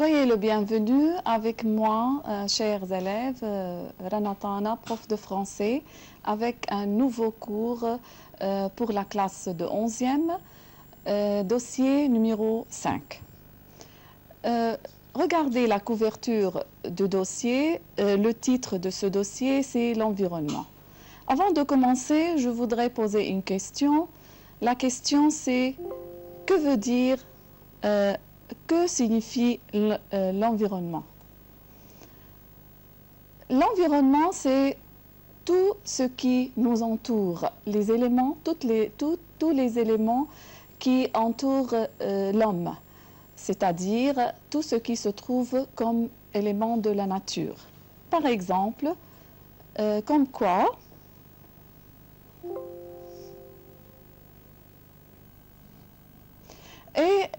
Soyez le bienvenu avec moi, chers élèves, Ranatana, prof de français, avec un nouveau cours pour la classe de 11e, dossier numéro 5. Regardez la couverture du dossier. Le titre de ce dossier, c'est l'environnement. Avant de commencer, je voudrais poser une question. La question, c'est que veut dire, que signifie l'environnement? L'environnement, c'est tout ce qui nous entoure, les éléments, tous les éléments qui entourent l'homme, c'est-à-dire tout ce qui se trouve comme élément de la nature. Par exemple, comme quoi? Et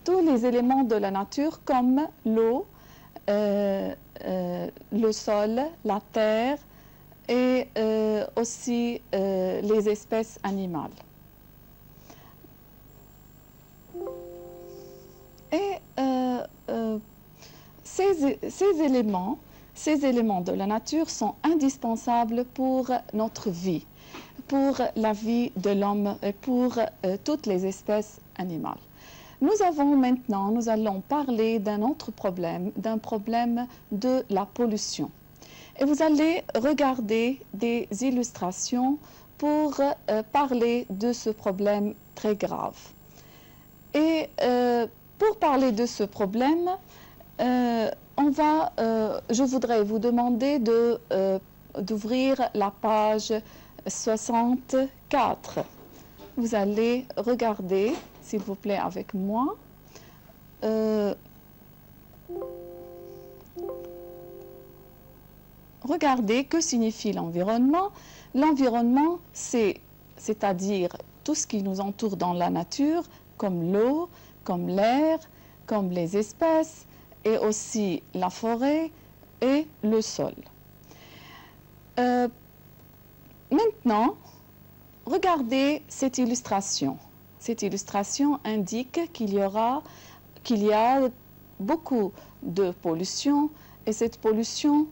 tous les éléments de la nature comme l'eau, le sol, la terre et aussi les espèces animales. Et ces éléments de la nature sont indispensables pour notre vie, pour la vie de l'homme et pour toutes les espèces animales. Nous allons parler d'un autre problème, d'un problème de la pollution. Et vous allez regarder des illustrations pour parler de ce problème très grave. Et pour parler de ce problème, je voudrais vous demander d'ouvrir la page 64. Vous allez regarder, s'il vous plaît, avec moi. Regardez que signifie l'environnement. L'environnement, c'est-à-dire tout ce qui nous entoure dans la nature, comme l'eau, comme l'air, comme les espèces, et aussi la forêt et le sol. Maintenant, regardez cette illustration. Cette illustration indique qu'il y a beaucoup de pollution, et cette pollution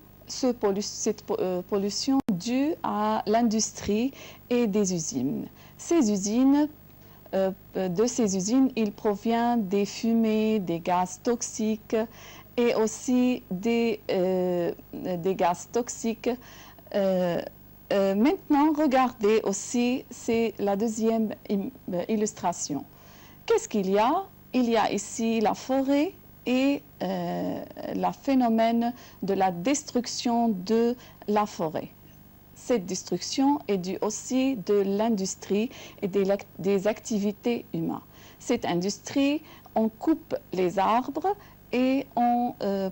due à l'industrie et des usines. De ces usines, il provient des fumées, des gaz toxiques et aussi des gaz toxiques. Maintenant, regardez aussi, c'est la deuxième illustration. Qu'est-ce qu'il y a? Il y a ici la forêt et le phénomène de la destruction de la forêt. Cette destruction est due aussi de l'industrie et des activités humaines. Cette industrie, on coupe les arbres et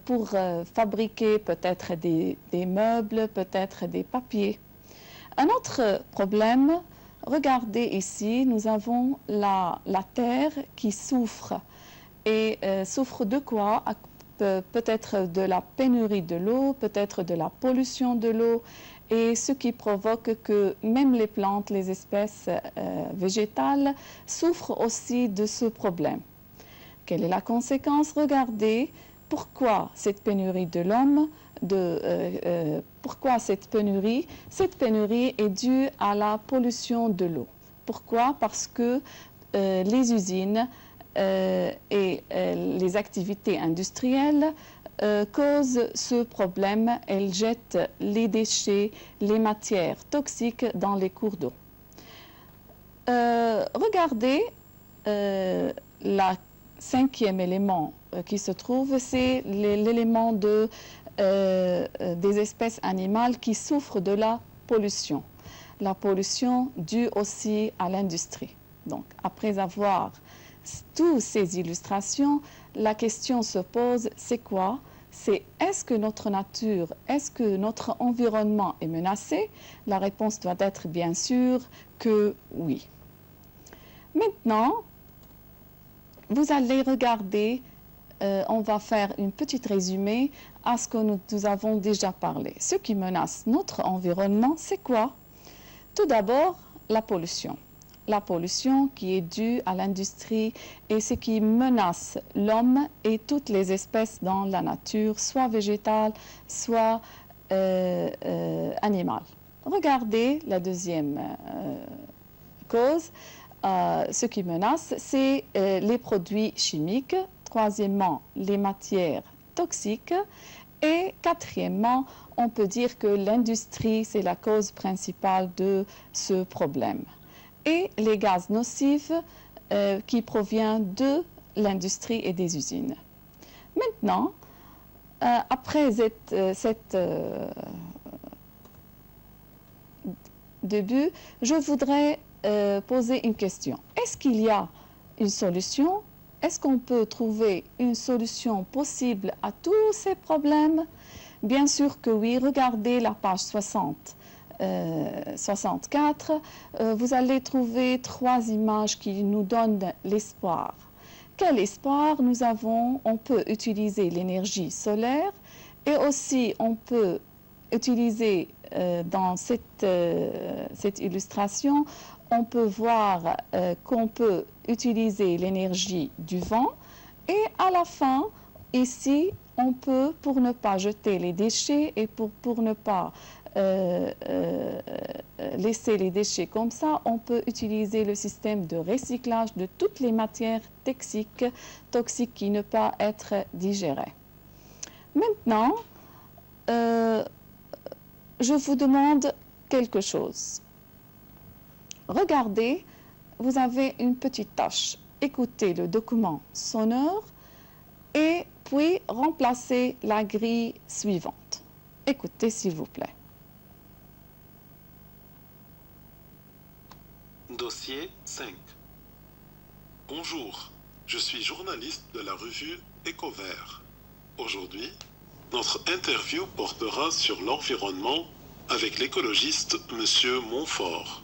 pour fabriquer peut-être des meubles, peut-être des papiers. Un autre problème, regardez ici, nous avons la terre qui souffre. Et souffre de quoi? Peut-être de la pénurie de l'eau, peut-être de la pollution de l'eau, et ce qui provoque que même les plantes, les espèces végétales souffrent aussi de ce problème. Quelle est la conséquence? Regardez pourquoi cette pénurie de l'homme, pourquoi cette pénurie? Cette pénurie est due à la pollution de l'eau. Pourquoi? Parce que les usines et les activités industrielles causent ce problème. Elles jettent les déchets, les matières toxiques dans les cours d'eau. Regardez le cinquième élément qui se trouve, c'est l'élément des espèces animales qui souffrent de la pollution. La pollution due aussi à l'industrie. Donc, après avoir toutes ces illustrations, la question se pose, c'est quoi? C'est est-ce que notre nature, est-ce que notre environnement est menacé? La réponse doit être bien sûr que oui. Maintenant, vous allez regarder, on va faire une petite résumé à ce que nous avons déjà parlé. Ce qui menace notre environnement, c'est quoi? Tout d'abord, la pollution. la pollution qui est due à l'industrie et ce qui menace l'homme et toutes les espèces dans la nature, soit végétale, soit animale. Regardez la deuxième cause. Ce qui menace, c'est les produits chimiques. Troisièmement, les matières toxiques. Et quatrièmement, on peut dire que l'industrie, c'est la cause principale de ce problème. Et les gaz nocifs qui proviennent de l'industrie et des usines. Maintenant, après cette début, je voudrais poser une question. Est-ce qu'il y a une solution? Est-ce qu'on peut trouver une solution possible à tous ces problèmes? Bien sûr que oui. Regardez la page 64. Vous allez trouver 3 images qui nous donnent l'espoir. Quel espoir nous avons? On peut utiliser l'énergie solaire et aussi on peut utiliser dans cette illustration, on peut voir qu'on peut utiliser l'énergie du vent et à la fin, ici, on peut, pour ne pas jeter les déchets et pour ne pas laisser les déchets comme ça, on peut utiliser le système de recyclage de toutes les matières toxiques qui ne peuvent pas être digérées. Maintenant, je vous demande quelque chose. Regardez, vous avez une petite tâche. Écoutez le document sonore et puis remplacez la grille suivante. Écoutez, s'il vous plaît. Dossier 5. Bonjour, je suis journaliste de la revue Éco-Vert. Aujourd'hui, notre interview portera sur l'environnement avec l'écologiste M. Montfort.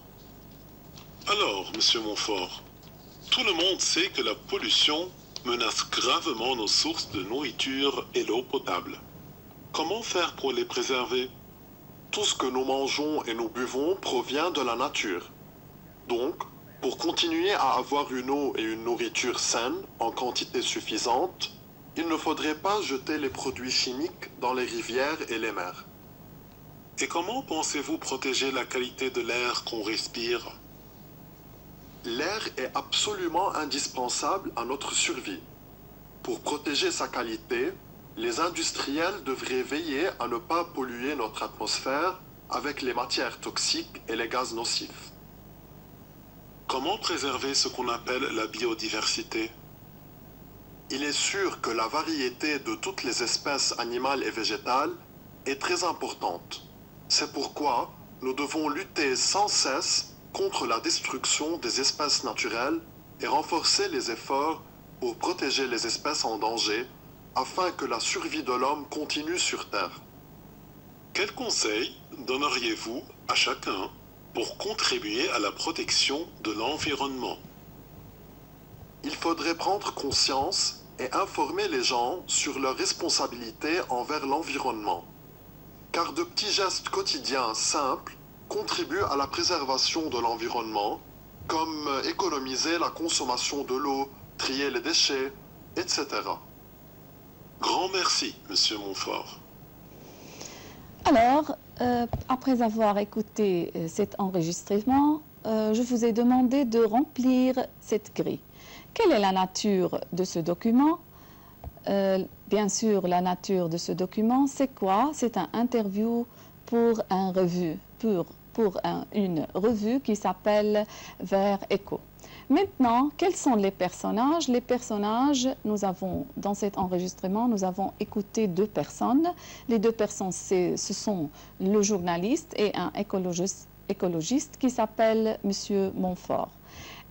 Alors, M. Montfort, tout le monde sait que la pollution menace gravement nos sources de nourriture et l'eau potable. Comment faire pour les préserver? Tout ce que nous mangeons et nous buvons provient de la nature. Donc, pour continuer à avoir une eau et une nourriture saines en quantité suffisante, il ne faudrait pas jeter les produits chimiques dans les rivières et les mers. Et comment pensez-vous protéger la qualité de l'air qu'on respire? L'air est absolument indispensable à notre survie. Pour protéger sa qualité, les industriels devraient veiller à ne pas polluer notre atmosphère avec les matières toxiques et les gaz nocifs. Comment préserver ce qu'on appelle la biodiversité? Il est sûr que la variété de toutes les espèces animales et végétales est très importante. C'est pourquoi nous devons lutter sans cesse contre la destruction des espèces naturelles et renforcer les efforts pour protéger les espèces en danger afin que la survie de l'homme continue sur Terre. Quels conseils donneriez-vous à chacun pour contribuer à la protection de l'environnement? Il faudrait prendre conscience et informer les gens sur leurs responsabilités envers l'environnement. Car de petits gestes quotidiens simples contribuent à la préservation de l'environnement, comme économiser la consommation de l'eau, trier les déchets, etc. Grand merci, M. Montfort. Alors, après avoir écouté cet enregistrement, je vous ai demandé de remplir cette grille. Quelle est la nature de ce document? Bien sûr, la nature de ce document, c'est quoi? C'est un interview pour une revue qui s'appelle Vert Éco. Maintenant, quels sont les personnages? Les personnages, dans cet enregistrement, nous avons écouté 2 personnes. Les 2 personnes, ce sont le journaliste et un écologiste qui s'appelle M. Montfort.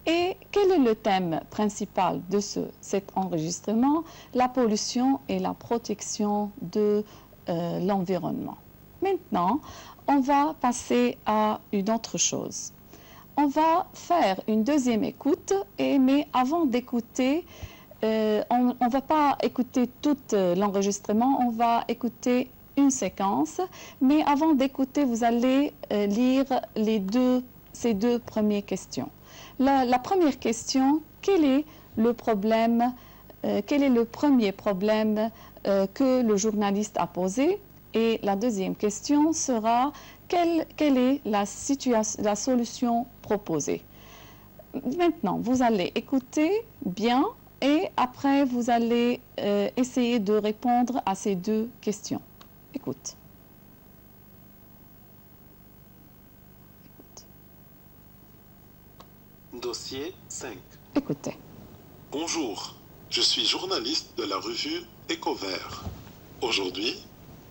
Et quel est le thème principal de cet enregistrement? La pollution et la protection de l'environnement. Maintenant, on va passer à une autre chose. On va faire une deuxième écoute, mais avant d'écouter, on ne va pas écouter tout l'enregistrement, on va écouter une séquence. Mais avant d'écouter, vous allez lire ces deux premières questions. La première question, quel est le problème, quel est le premier problème que le journaliste a posé? Et la deuxième question sera, quelle est la solution proposée? Maintenant, vous allez écouter bien et après, vous allez essayer de répondre à ces deux questions. Écoute. Dossier 5. Écoutez. Bonjour, je suis journaliste de la revue Écovert. Aujourd'hui,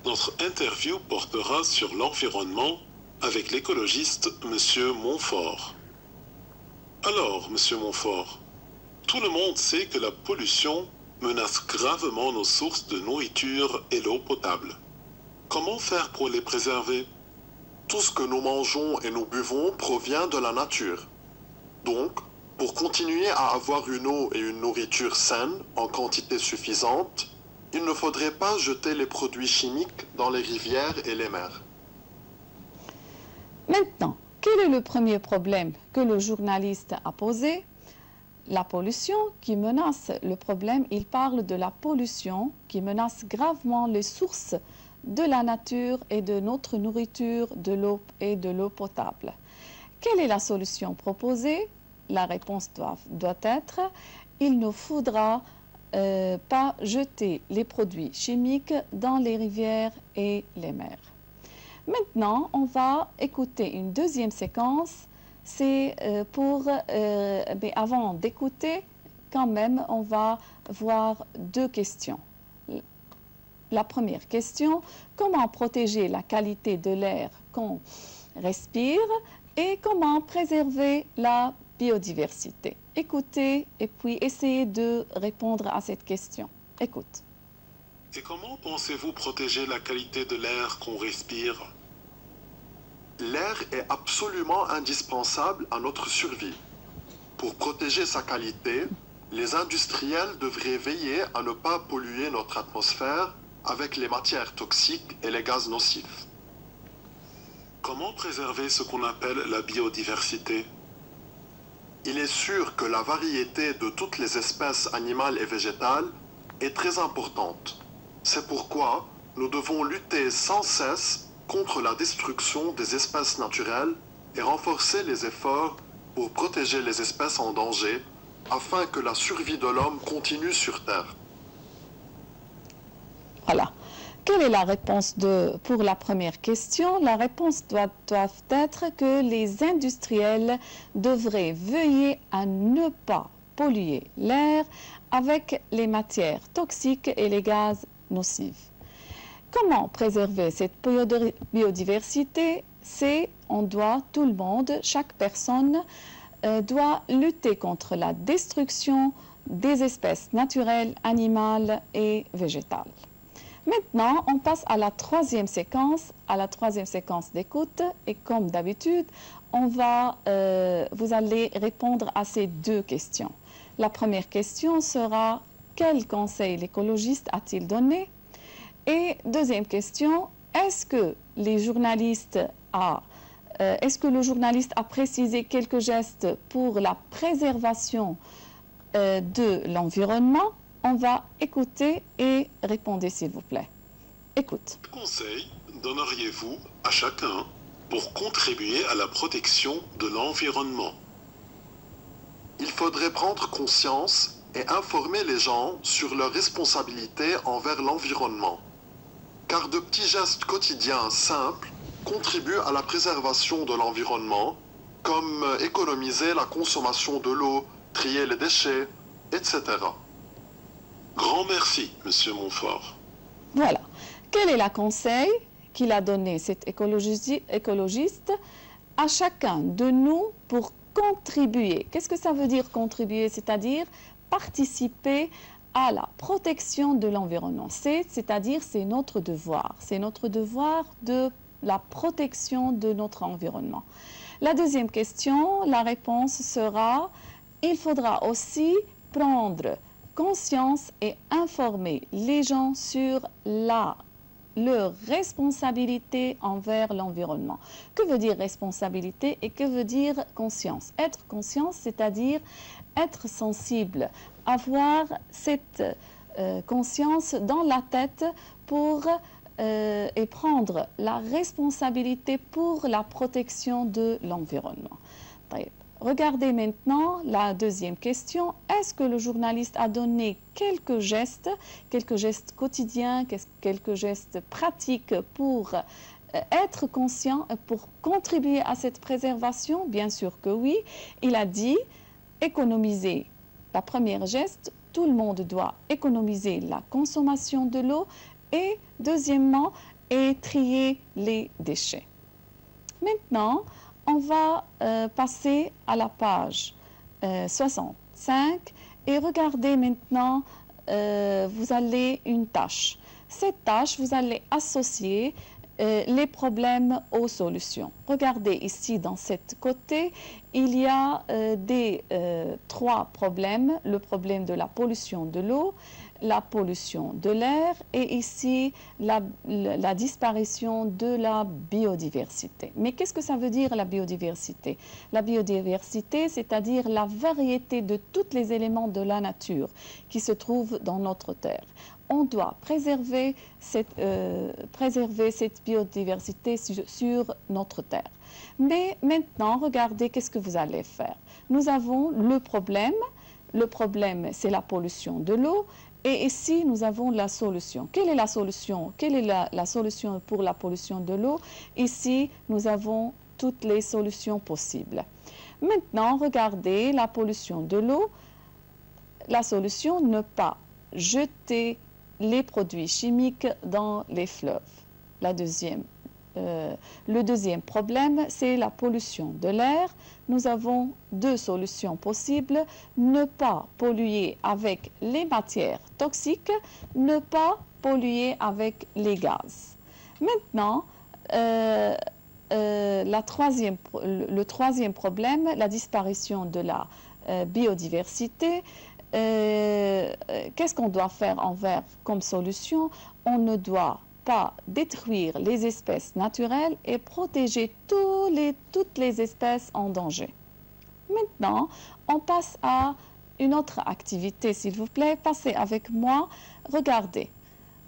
notre interview portera sur l'environnement avec l'écologiste M. Montfort. Alors, M. Montfort, tout le monde sait que la pollution menace gravement nos sources de nourriture et l'eau potable. Comment faire pour les préserver? Tout ce que nous mangeons et nous buvons provient de la nature. Donc, pour continuer à avoir une eau et une nourriture saines en quantité suffisante, il ne faudrait pas jeter les produits chimiques dans les rivières et les mers. Maintenant, quel est le premier problème que le journaliste a posé? La pollution qui menace le problème, il parle de la pollution qui menace gravement les sources de la nature et de notre nourriture, de l'eau et de l'eau potable. Quelle est la solution proposée? La réponse doit être, il ne faudra pas jeter les produits chimiques dans les rivières et les mers. Maintenant, on va écouter une deuxième séquence. C'est mais avant d'écouter, quand même, on va voir deux questions. La première question, comment protéger la qualité de l'air qu'on respire et comment préserver la biodiversité? Écoutez et puis essayez de répondre à cette question. Écoute. Et comment pensez-vous protéger la qualité de l'air qu'on respire? L'air est absolument indispensable à notre survie. Pour protéger sa qualité, les industriels devraient veiller à ne pas polluer notre atmosphère avec les matières toxiques et les gaz nocifs. Comment préserver ce qu'on appelle la biodiversité? Il est sûr que la variété de toutes les espèces animales et végétales est très importante. C'est pourquoi nous devons lutter sans cesse contre la destruction des espèces naturelles et renforcer les efforts pour protéger les espèces en danger afin que la survie de l'homme continue sur Terre. Voilà. Quelle est la réponse pour la première question? La réponse doit être que les industriels devraient veiller à ne pas polluer l'air avec les matières toxiques et les gaz nocifs. Comment préserver cette biodiversité? Tout le monde, chaque personne doit lutter contre la destruction des espèces naturelles, animales et végétales. Maintenant, on passe à la troisième séquence d'écoute et comme d'habitude, vous allez répondre à ces deux questions. La première question sera quel conseil l'écologiste a-t-il donné? Et deuxième question, est-ce que le journaliste a précisé quelques gestes pour la préservation de l'environnement? On va écouter et répondez s'il vous plaît. Écoute. Quel conseil donneriez-vous à chacun pour contribuer à la protection de l'environnement? Il faudrait prendre conscience et informer les gens sur leurs responsabilités envers l'environnement. Car de petits gestes quotidiens simples contribuent à la préservation de l'environnement, comme économiser la consommation de l'eau, trier les déchets, etc. Grand merci, Monsieur Montfort. Voilà. Quel est le conseil qu'il a donné cet écologiste à chacun de nous pour contribuer? Qu'est-ce que ça veut dire contribuer? C'est-à-dire participer à la protection de l'environnement. C'est-à-dire c'est notre devoir. C'est notre devoir de la protection de notre environnement. La deuxième question, la réponse sera il faudra aussi prendre conscience et informer les gens sur la leur responsabilité envers l'environnement. Que veut dire responsabilité et que veut dire conscience? Être conscience, c'est-à-dire être sensible, avoir cette conscience dans la tête pour et prendre la responsabilité pour la protection de l'environnement. Regardez maintenant la deuxième question. Est-ce que le journaliste a donné quelques gestes quotidiens, quelques gestes pratiques pour être conscient, pour contribuer à cette préservation? Bien sûr que oui. Il a dit économiser. La première geste, tout le monde doit économiser la consommation de l'eau et deuxièmement, trier les déchets. Maintenant, on va passer à la page 65 et regardez maintenant, vous allez une tâche. Cette tâche, vous allez associer les problèmes aux solutions. Regardez ici dans cette côté, il y a trois problèmes. Le problème de la pollution de l'eau, la pollution de l'air et ici la disparition de la biodiversité. Mais qu'est-ce que ça veut dire la biodiversité? La biodiversité, c'est-à-dire la variété de tous les éléments de la nature qui se trouvent dans notre terre. On doit préserver cette biodiversité sur notre terre. Mais maintenant, regardez qu'est-ce que vous allez faire. Nous avons le problème. Le problème, c'est la pollution de l'eau. Et ici, nous avons la solution. Quelle est la solution? Quelle est la solution pour la pollution de l'eau? Ici, nous avons toutes les solutions possibles. Maintenant, regardez la pollution de l'eau. La solution, ne pas jeter les produits chimiques dans les fleuves. Le deuxième problème, c'est la pollution de l'air. Nous avons deux solutions possibles. Ne pas polluer avec les matières toxiques, ne pas polluer avec les gaz. Maintenant, le troisième problème, la disparition de la biodiversité. Qu'est-ce qu'on doit faire comme solution? On ne doit pas détruire les espèces naturelles et protéger toutes les espèces en danger. Maintenant, on passe à une autre activité, s'il vous plaît. Passez avec moi. Regardez.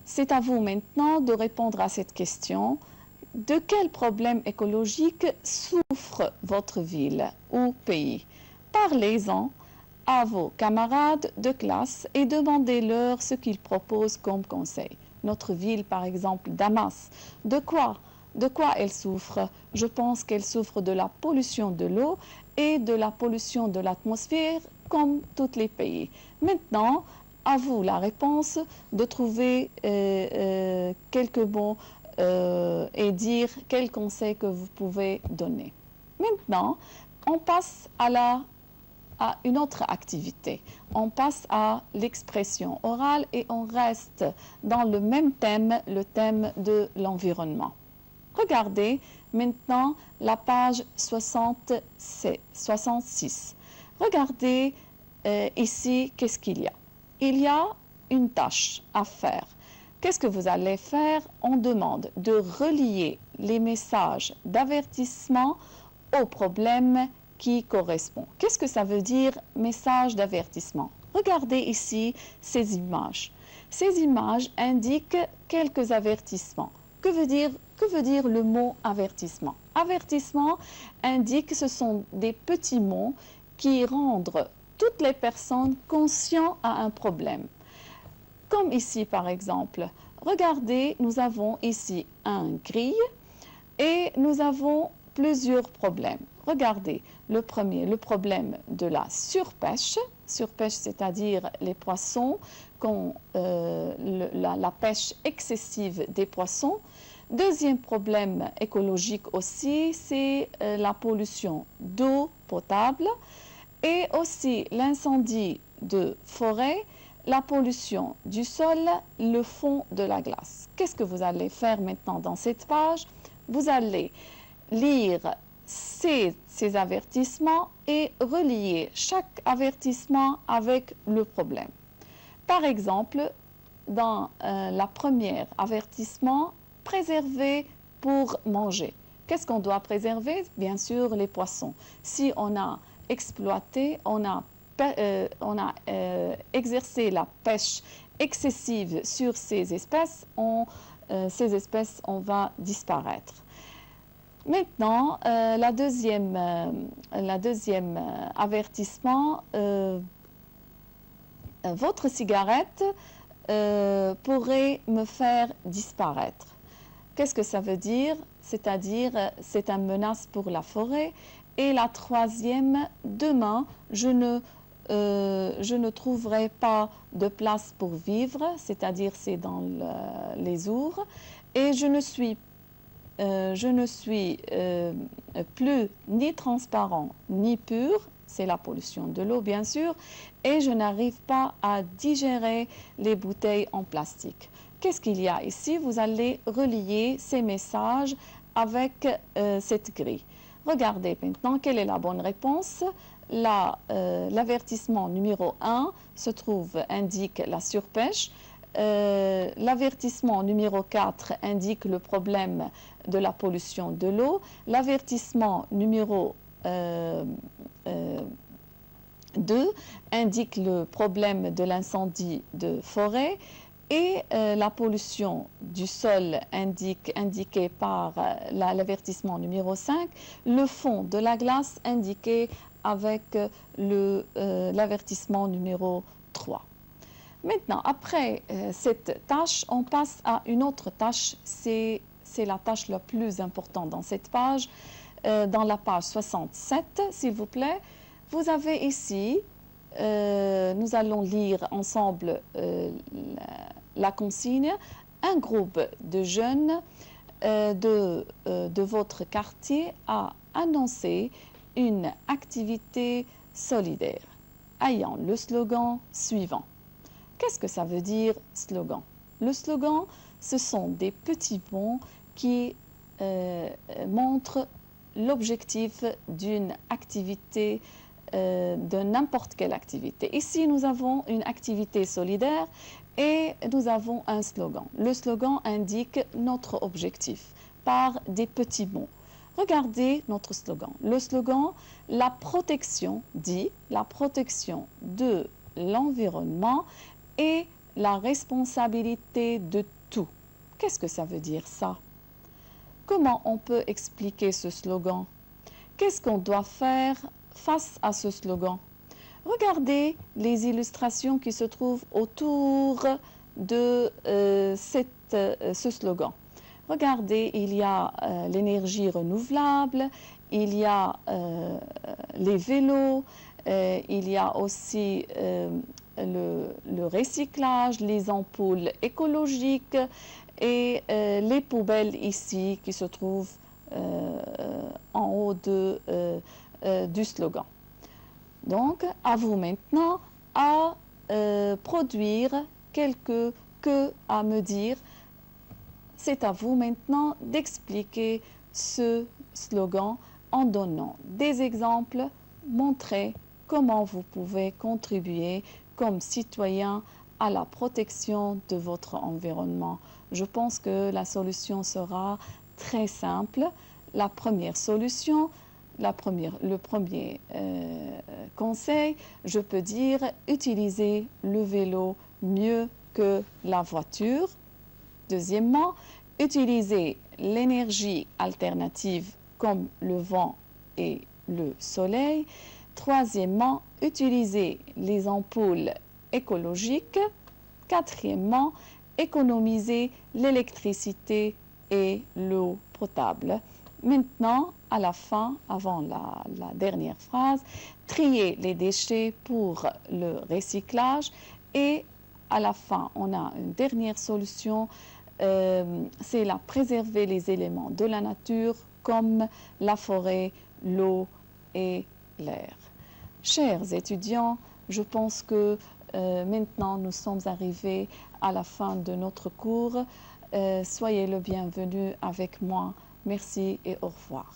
C'est à vous maintenant de répondre à cette question. De quel problème écologique souffre votre ville ou pays? Parlez-en à vos camarades de classe et demandez-leur ce qu'ils proposent comme conseil. Notre ville, par exemple, Damas, de quoi elle souffre? Je pense qu'elle souffre de la pollution de l'eau et de la pollution de l'atmosphère, comme tous les pays. Maintenant, à vous la réponse de trouver quelques mots et dire quels conseils que vous pouvez donner. Maintenant, on passe à une autre activité. On passe à l'expression orale et on reste dans le même thème, le thème de l'environnement. Regardez maintenant la page 66. Regardez ici, qu'est-ce qu'il y a? Il y a une tâche à faire. Qu'est-ce que vous allez faire? On demande de relier les messages d'avertissement aux problèmes qui correspond. Qu'est-ce que ça veut dire message d'avertissement? Regardez ici ces images. Ces images indiquent quelques avertissements. Que veut dire le mot avertissement? Avertissement indique que ce sont des petits mots qui rendent toutes les personnes conscientes à un problème. Comme ici par exemple, regardez, nous avons ici un grille et nous avons plusieurs problèmes. Regardez, le premier, le problème de la surpêche. Surpêche, c'est-à-dire les poissons, la pêche excessive des poissons. Deuxième problème écologique aussi, c'est la pollution d'eau potable et aussi l'incendie de forêt, la pollution du sol, le fond de la glace. Qu'est-ce que vous allez faire maintenant dans cette page? Vous allez lire ces avertissements et relier chaque avertissement avec le problème. Par exemple, dans la première avertissement, préserver pour manger. Qu'est-ce qu'on doit préserver? Bien sûr, les poissons. Si on a exploité, on a exercé la pêche excessive sur ces espèces, on va disparaître. Maintenant, la deuxième avertissement, votre cigarette pourrait me faire disparaître. Qu'est-ce que ça veut dire? C'est-à-dire, c'est une menace pour la forêt. Et la troisième, demain, je ne trouverai pas de place pour vivre, c'est-à-dire c'est dans les ours, et je ne suis plus ni transparent ni pur, c'est la pollution de l'eau bien sûr, et je n'arrive pas à digérer les bouteilles en plastique. Qu'est-ce qu'il y a ici? Vous allez relier ces messages avec cette grille. Regardez maintenant quelle est la bonne réponse. L'avertissement numéro 1 indique la surpêche. L'avertissement numéro 4 indique le problème de la pollution de l'eau. L'avertissement numéro 2 indique le problème de l'incendie de forêt. Et la pollution du sol indiquée par l'avertissement numéro 5, le fond de la glace indiqué avec l'avertissement numéro 3. Maintenant, après cette tâche, on passe à une autre tâche. C'est la tâche la plus importante dans cette page. Dans la page 67, s'il vous plaît, vous avez ici, nous allons lire ensemble la consigne. Un groupe de jeunes de votre quartier a annoncé une activité solidaire ayant le slogan suivant. Qu'est-ce que ça veut dire, slogan? Le slogan, ce sont des petits mots qui montrent l'objectif d'une activité, de n'importe quelle activité. Ici, nous avons une activité solidaire et nous avons un slogan. Le slogan indique notre objectif par des petits mots. Regardez notre slogan. Le slogan, la protection, dit la protection de l'environnement et la responsabilité de tout. Qu'est-ce que ça veut dire ça? Comment on peut expliquer ce slogan? Qu'est-ce qu'on doit faire face à ce slogan? Regardez les illustrations qui se trouvent autour de ce slogan. Regardez, il y a l'énergie renouvelable, il y a les vélos, il y a aussi le recyclage, les ampoules écologiques et les poubelles ici qui se trouvent en haut du slogan. Donc, à vous maintenant à produire à me dire. C'est à vous maintenant d'expliquer ce slogan en donnant des exemples, montrer comment vous pouvez contribuer comme citoyen à la protection de votre environnement. Je pense que la solution sera très simple. La première solution, le premier conseil, je peux dire utiliser le vélo mieux que la voiture. Deuxièmement, utiliser l'énergie alternative comme le vent et le soleil. Troisièmement, utiliser les ampoules écologiques. Quatrièmement, économiser l'électricité et l'eau potable. Maintenant, à la fin, avant la dernière phrase, trier les déchets pour le recyclage et à la fin, on a une dernière solution, c'est préserver les éléments de la nature comme la forêt, l'eau et l'air. Chers étudiants, je pense que maintenant nous sommes arrivés à la fin de notre cours. Soyez le bienvenu avec moi. Merci et au revoir.